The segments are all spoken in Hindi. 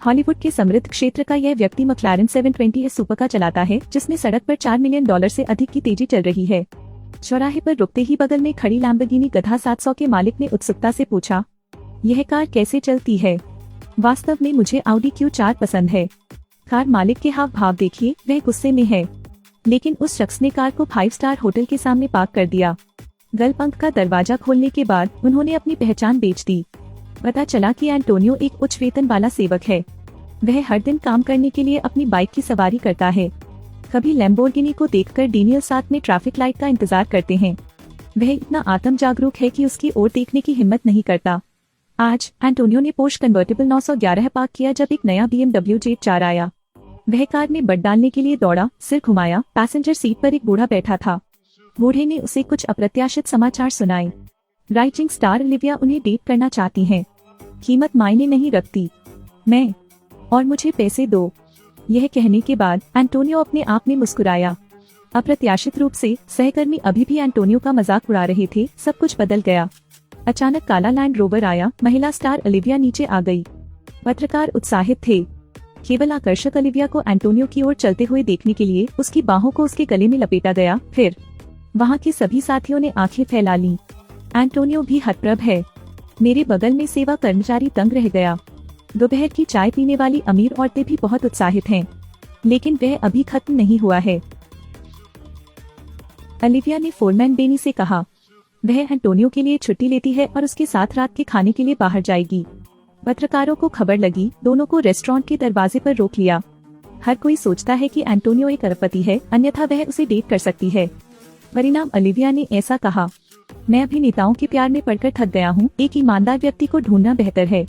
हॉलीवुड के समृद्ध क्षेत्र का यह व्यक्ति मैक्लारेन 720 सुपरकार चलाता है, जिसमें सड़क पर $4 मिलियन से अधिक की तेजी चल रही है। चौराहे पर रुकते ही बगल में खड़ी लैम्बोर्गिनी गधा 700 के मालिक ने उत्सुकता से पूछा, यह कार कैसे चलती है? वास्तव में मुझे ऑडी Q4 पसंद है। कार मालिक के हाव भाव देखिए, वह गुस्से में है। लेकिन उस शख्स ने कार को 5 स्टार होटल के सामने पार्क कर दिया। गलपंख का दरवाजा खोलने के बाद उन्होंने अपनी पहचान बेच दी। पता चला कि एंटोनियो एक उच्च वेतन वाला सेवक है। वह हर दिन काम करने के लिए अपनी बाइक की सवारी करता है। कभी लैम्बोर्गिनी को देखकर डेनियल साथ में ट्रैफिक लाइट का इंतजार करते हैं। वह इतना आत्म जागरूक है कि उसकी ओर देखने की हिम्मत नहीं करता। आज एंटोनियो ने पोर्श कन्वर्टिबल 911 पार्क किया जब एक नया BMW Z4 आया। वह कार में बट डालने के लिए दौड़ा, सिर घुमाया। पैसेंजर सीट पर एक बूढ़ा बैठा था। बूढ़े ने उसे कुछ अप्रत्याशित समाचार सुनाए। राइजिंग स्टार ओलिविया उन्हें डेट करना चाहती हैं। कीमत मायने नहीं रखती, मैं और मुझे पैसे दो। यह कहने के बाद एंटोनियो अपने आप में मुस्कुराया। अप्रत्याशित रूप से सहकर्मी अभी भी एंटोनियो का मजाक उड़ा रहे थे। सब कुछ बदल गया। अचानक काला लैंड रोवर आया। महिला स्टार ओलिविया नीचे आ गई। पत्रकार उत्साहित थे। केवल आकर्षक ओलिविया को एंटोनियो की ओर चलते हुए देखने के लिए उसकी बाहों को उसके गले में लपेटा गया। फिर वहाँ के सभी साथियों ने आंखें फैला ली। एंटोनियो भी हतप्रभ है। मेरे बगल में सेवा कर्मचारी दंग रह गया। दोपहर की चाय पीने वाली अमीर औरतें भी बहुत उत्साहित हैं, लेकिन वह अभी खत्म नहीं हुआ है। ओलिविया ने फोरमैन बेनी से कहा, वह एंटोनियो के लिए छुट्टी लेती है और उसके साथ रात के खाने के लिए बाहर जाएगी। पत्रकारों को खबर लगी। दोनों को रेस्टोरेंट के दरवाजे पर रोक लिया। हर कोई सोचता है कि एंटोनियो एक अरबपति है, अन्यथा वह उसे डेट कर सकती है। परिणाम ओलिविया ने ऐसा कहा, मैं अभिनेताओं के प्यार में पड़कर थक गया हूँ। एक ईमानदार व्यक्ति को ढूंढना बेहतर है।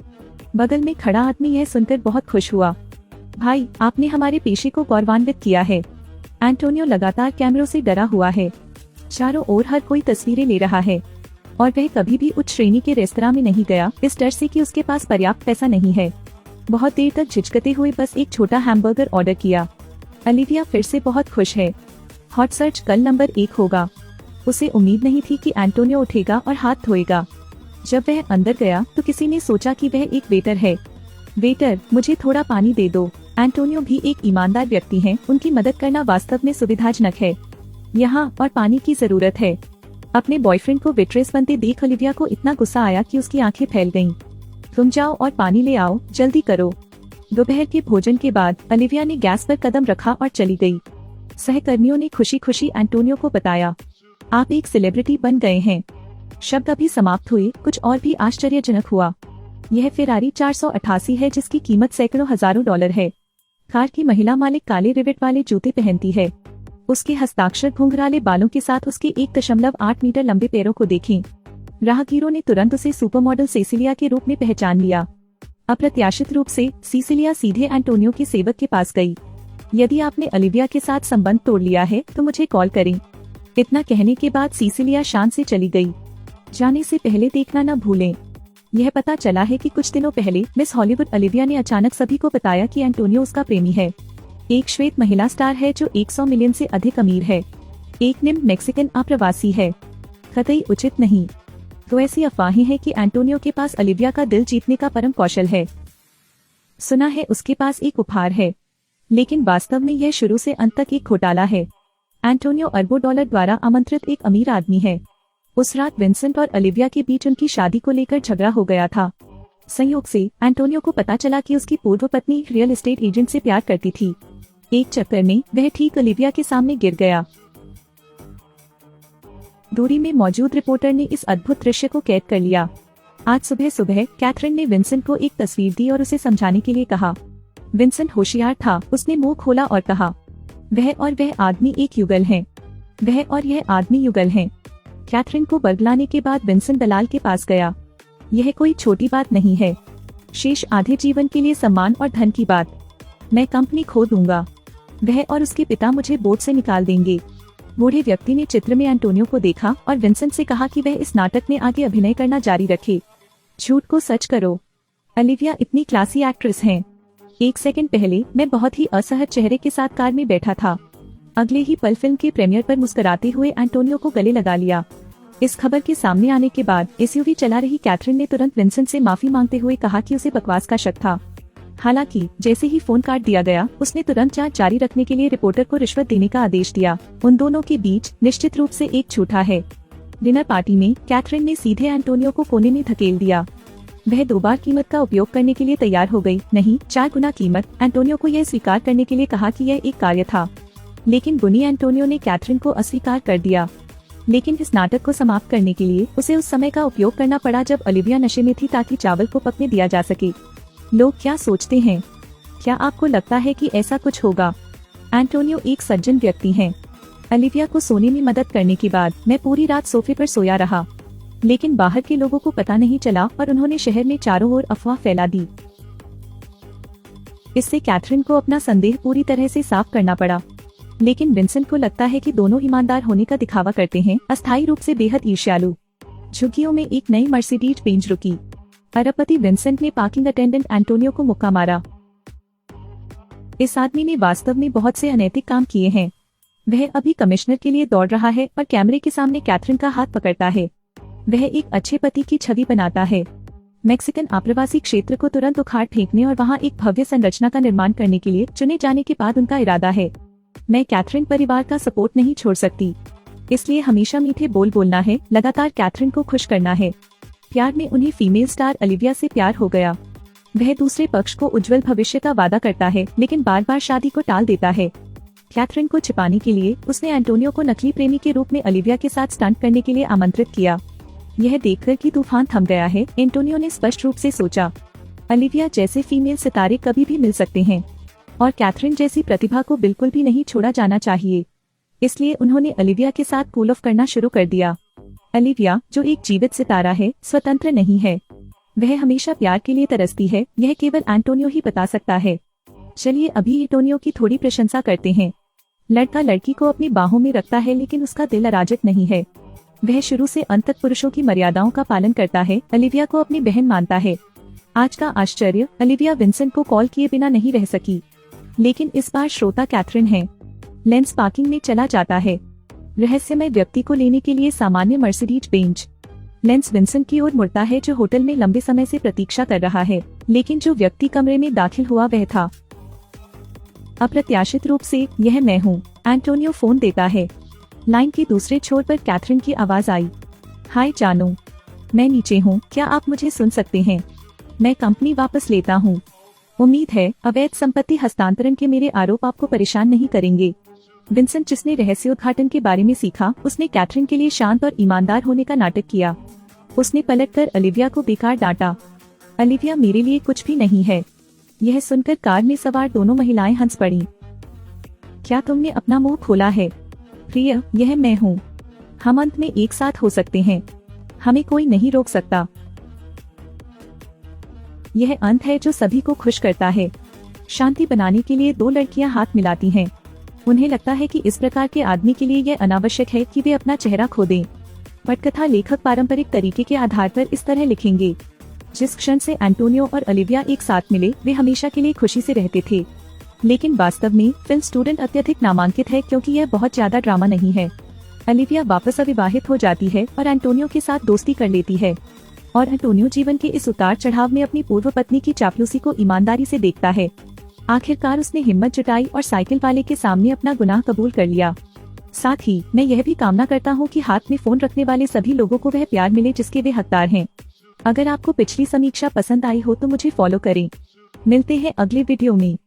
बगल में खड़ा आदमी यह सुनकर बहुत खुश हुआ। भाई, आपने हमारे पेशे को गौरवान्वित किया है। एंटोनियो लगातार कैमरों से डरा हुआ है। चारों ओर हर कोई तस्वीरें ले रहा है और वह कभी भी उच्च श्रेणी के रेस्तरां में नहीं गया, इस डर से कि उसके पास पर्याप्त पैसा नहीं है। बहुत देर तक झिझकते हुए बस एक छोटा हैमबर्गर ऑर्डर किया। ओलिविया फिर से बहुत खुश है। हॉट सर्च कल नंबर 1 होगा। उसे उम्मीद नहीं थी कि एंटोनियो उठेगा और हाथ धोएगा। जब वह अंदर गया तो किसी ने सोचा कि वह एक वेटर है। वेटर, मुझे थोड़ा पानी दे दो। एंटोनियो भी एक ईमानदार व्यक्ति हैं। उनकी मदद करना वास्तव में सुविधाजनक है। यहाँ और पानी की जरूरत है। अपने बॉयफ्रेंड को वेट्रेस बनते देख ओलिविया को इतना गुस्सा आया कि उसकी आंखें फैल गईं। तुम जाओ और पानी ले आओ, जल्दी करो। दोपहर के भोजन के बाद ओलिविया ने गैस पर कदम रखा और चली गई। सहकर्मियों ने खुशी खुशी एंटोनियो को बताया, आप एक सेलिब्रिटी बन गए हैं। शब्द अभी समाप्त हुए, कुछ और भी आश्चर्यजनक हुआ। यह फेरारी 488 है जिसकी कीमत सैकड़ों हजारों डॉलर है। कार की महिला मालिक काले रिवेट वाले जूते पहनती है। उसके हस्ताक्षर घुंघराले बालों के साथ उसके 1.8 मीटर लंबे पैरों को देखें। राहगीरों ने तुरंत उसे सुपर मॉडल सेसिलिया के रूप में पहचान लिया। अप्रत्याशित रूप से सीसिलिया सीधे एंटोनियो के सेवक के पास गई। यदि आपने ओलिविया के साथ संबंध तोड़ लिया है तो मुझे कॉल करें। इतना कहने के बाद सीसिलिया शान से चली गई। जाने से पहले देखना न भूलें। यह पता चला है कि कुछ दिनों पहले मिस हॉलीवुड ओलिविया ने अचानक सभी को बताया कि एंटोनियो उसका प्रेमी है। एक श्वेत महिला स्टार है जो 100 मिलियन से अधिक अमीर है। एक निम्न मैक्सिकन अप्रवासी है। कतई उचित नहीं। तो ऐसी अफवाहें हैं कि एंटोनियो के पास ओलिविया का दिल जीतने का परम कौशल है। सुना है उसके पास एक उपहार है, लेकिन वास्तव में यह शुरू से अंत तक एक घोटाला है। एंटोनियो अरबों डॉलर द्वारा आमंत्रित एक अमीर आदमी है। उस रात विंसेंट और ओलिविया के बीच उनकी शादी को लेकर झगड़ा हो गया था। संयोग से एंटोनियो को पता चला कि उसकी पूर्व पत्नी रियल एस्टेट एजेंट से प्यार करती थी। एक चक्कर में वह ठीक ओलिविया के सामने गिर गया। दूरी में मौजूद रिपोर्टर ने इस अद्भुत दृश्य को कैद कर लिया। आज सुबह सुबह कैथरीन ने विंसेंट को एक तस्वीर दी और उसे समझाने के लिए कहा। विंसेंट होशियार था। उसने मुंह खोला और कहा, वह आदमी एक युगल है। वह और यह आदमी युगल हैं। कैथरीन को बरगलाने के बाद विंसेंट दलाल के पास गया। यह कोई छोटी बात नहीं है। शेष आधे जीवन के लिए सम्मान और धन की बात। मैं कंपनी खो दूंगा। वह और उसके पिता मुझे बोर्ड से निकाल देंगे। बूढ़े व्यक्ति ने चित्र में एंटोनियो को देखा और विंसेंट से कहा कि वह इस नाटक में आगे अभिनय करना जारी रखे। झूठ को सच करो। ओलिविया इतनी क्लासी एक्ट्रेस हैं। एक सेकंड पहले मैं बहुत ही असहज चेहरे के साथ कार में बैठा था। अगले ही पल फिल्म के प्रीमियर पर मुस्कुराते हुए एंटोनियो को गले लगा लिया। इस खबर के सामने आने के बाद एसयूवी चला रही कैथरीन ने तुरंत विंसेंट से माफी मांगते हुए कहा कि उसे बकवास का शक था। हालांकि जैसे ही फोन काट दिया गया, उसने तुरंत जांच जारी रखने के लिए रिपोर्टर को रिश्वत देने का आदेश दिया। उन दोनों के बीच निश्चित रूप से एक झूठा है। डिनर पार्टी में कैथरीन ने सीधे एंटोनियो को कोने में धकेल दिया। वह 2 बार कीमत का उपयोग करने के लिए तैयार हो गई, नहीं 4 गुना कीमत। एंटोनियो को यह स्वीकार करने के लिए कहा कि यह एक कार्य था, लेकिन गुनी एंटोनियो ने कैथरीन को अस्वीकार कर दिया। लेकिन इस नाटक को समाप्त करने के लिए उसे उस समय का उपयोग करना पड़ा जब ओलिविया नशे में थी, ताकि चावल को पकने दिया जा सके। लोग क्या सोचते हैं? क्या आपको लगता है कि ऐसा कुछ होगा? एंटोनियो एक सज्जन व्यक्ति हैं। ओलिविया को सोने में मदद करने के बाद मैं पूरी रात सोफे पर सोया रहा, लेकिन बाहर के लोगों को पता नहीं चला और उन्होंने शहर में चारों ओर अफवाह फैला दी। इससे कैथरीन को अपना संदेह पूरी तरह से साफ करना पड़ा। लेकिन विंसेंट को लगता है कि दोनों ईमानदार होने का दिखावा करते हैं, अस्थायी रूप से बेहद ईर्ष्यालु। झुग्गियों में एक नई मर्सिडीज बेंज रुकी। अरबपति विंसेंट ने पार्किंग अटेंडेंट एंटोनियो को मुक्का मारा। इस आदमी ने वास्तव में बहुत से अनैतिक काम किए हैं। वह अभी कमिश्नर के लिए दौड़ रहा है और कैमरे के सामने कैथरीन का हाथ पकड़ता है। वह एक अच्छे पति की छवि बनाता है। मैक्सिकन आप्रवासी क्षेत्र को तुरंत उखाड़ फेंकने और वहां एक भव्य संरचना का निर्माण करने के लिए चुने जाने के बाद उनका इरादा है। मैं कैथरीन परिवार का सपोर्ट नहीं छोड़ सकती, इसलिए हमेशा मीठे बोल बोलना है, लगातार कैथरीन को खुश करना है। प्यार में उन्हें फीमेल स्टार ओलिविया से प्यार हो गया। वह दूसरे पक्ष को उज्जवल भविष्य का वादा करता है, लेकिन बार बार शादी को टाल देता है। कैथरीन को छिपाने के लिए उसने एंटोनियो को नकली प्रेमी के रूप में ओलिविया के साथ स्टंट करने के लिए आमंत्रित किया। यह देखकर कि तूफान थम गया है, एंटोनियो ने स्पष्ट रूप से सोचा, ओलिविया जैसे फीमेल सितारे कभी भी मिल सकते हैं और कैथरीन जैसी प्रतिभा को बिल्कुल भी नहीं छोड़ा जाना चाहिए। इसलिए उन्होंने ओलिविया के साथ कूल ऑफ करना शुरू कर दिया। ओलिविया, जो एक जीवित सितारा है, स्वतंत्र नहीं है। वह हमेशा प्यार के लिए तरसती है, यह केवल एंटोनियो ही बता सकता है। चलिए अभी एंटोनियो की थोड़ी प्रशंसा करते हैं। लड़का लड़की को अपनी बाहों में रखता है, लेकिन उसका दिल अराजक नहीं है। वह शुरू से अंत तक पुरुषों की मर्यादाओं का पालन करता है। ओलिविया को अपनी बहन मानता है। आज का आश्चर्य, ओलिविया विंसेंट को कॉल किए बिना नहीं रह सकी, लेकिन इस बार श्रोता कैथरीन है। लेंस पार्किंग में चला जाता है, रहस्यमय व्यक्ति को लेने के लिए सामान्य मर्सिडीज बेंज। लेंस विंसेंट की ओर मुड़ता है, जो होटल में लंबे समय से प्रतीक्षा कर रहा है, लेकिन जो व्यक्ति कमरे में दाखिल हुआ वह था। अप्रत्याशित रूप से, यह मैं हूँ, एंटोनियो फोन देता है। लाइन के दूसरे छोर पर कैथरीन की आवाज आई, हाय जानू, मैं नीचे हूँ, क्या आप मुझे सुन सकते हैं? मैं कंपनी वापस लेता हूँ। उम्मीद है अवैध संपत्ति हस्तांतरण के मेरे आरोप आपको परेशान नहीं करेंगे। विंसेंट, जिसने रहस्योद्घाटन के बारे में सीखा, उसने कैथरीन के लिए शांत और ईमानदार होने का नाटक किया। उसने पलटकर ओलिविया को बेकार डांटा। ओलिविया मेरे लिए कुछ भी नहीं है। यह सुनकर कार में सवार दोनों महिलाएं हंस पड़ी। क्या तुमने अपना मुंह खोला है? प्रिय, यह मैं हूँ। हम अंत में एक साथ हो सकते हैं, हमें कोई नहीं रोक सकता। यह अंत है जो सभी को खुश करता है। शांति बनाने के लिए 2 लड़कियां हाथ मिलाती हैं। उन्हें लगता है कि इस प्रकार के आदमी के लिए यह अनावश्यक है कि वे अपना चेहरा खो दें। पटकथा लेखक पारंपरिक तरीके के आधार पर इस तरह लिखेंगे, जिस क्षण से एंटोनियो और ओलिविया एक साथ मिले, वे हमेशा के लिए खुशी से रहते थे। लेकिन वास्तव में फिल्म स्टूडेंट अत्यधिक नामांकित है, क्योंकि यह बहुत ज्यादा ड्रामा नहीं है। ओलिविया वापस अविवाहित हो जाती है और एंटोनियो के साथ दोस्ती कर लेती है, और एंटोनियो जीवन के इस उतार चढ़ाव में अपनी पूर्व पत्नी की चापलूसी को ईमानदारी से देखता है। आखिरकार उसने हिम्मत जुटाई और साइकिल वाले के सामने अपना गुनाह कबूल कर लिया। साथ ही मैं यह भी कामना करता हूँ कि हाथ में फोन रखने वाले सभी लोगों को वह प्यार मिले जिसके वे हकदार हैं। अगर आपको पिछली समीक्षा पसंद आई हो तो मुझे फॉलो करें। मिलते हैं अगले वीडियो में।